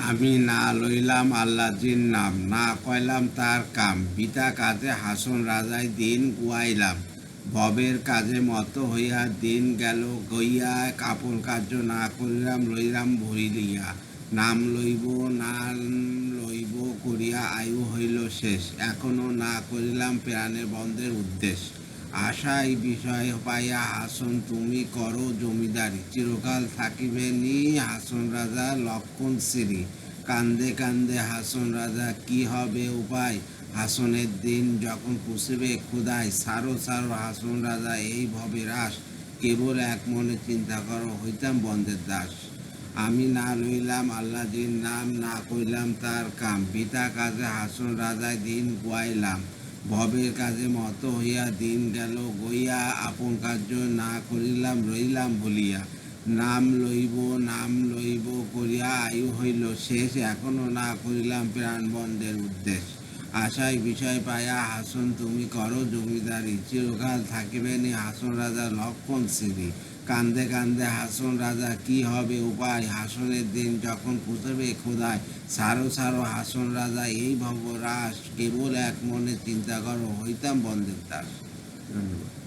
আমি না লইলাম আল্লাহজির নাম, না কইলাম তার কাম। বিতা কাজে হাসন রাজায় দিন গুয়াইলাম, ভবের কাজে মত হইয়া দিন গেল গইয়া। আপন কার্য না করিলাম লইলাম ভরিলিয়া, নাম লইব নাম লইব করিয়া আয়ু হইল শেষ। এখনো না করিলাম প্রাণের বন্ধের উদ্দেশ্য। আশাই বিষয় পাইয়া হাসন তুমি করো জমিদারি, চিরকাল থাকিবে নি হাসন রাজা লক্ষণ শ্রী। কান্দে কান্দে হাসন রাজা কি হবে উপায়, হাসনের দিন যখন পুষিবে ক্ষুদায়। সারো সারো হাসন রাজা এই ভবে রাস, কেবল এক মনে চিন্তা করো হইতাম বন্ধের দাস। আমি না লইলাম আল্লাহজির নাম, না কইলাম তার কাম। পিতা কাজে হাসন রাজায় দিন গুয়াইলাম, ভবের কাজে মত হইয়া দিন গেল গইয়া। আপন কার্য না করিলাম রইলাম ভুলিয়া, নাম লইব করিয়া আয়ু হইল শেষ। এখনো না করিলাম প্রাণ বন্ধের উদ্দেশ্য। আশায় বিষয় পাইয়া হাসন তুমি করো জমিদারি, চিরকাল থাকিবেনি হাসন রাজা লক্ষণ শ্রী। কান্দে কান্দে হাসন রাজা কি হবে উপায়, হাসনের দিন যখন পুষবে খোদায়। সারো সারো হাসন রাজা এই ভবরাস, কেবল এক মনে চিন্তা করো হইতাম বন্ধের দাস। ধন্যবাদ।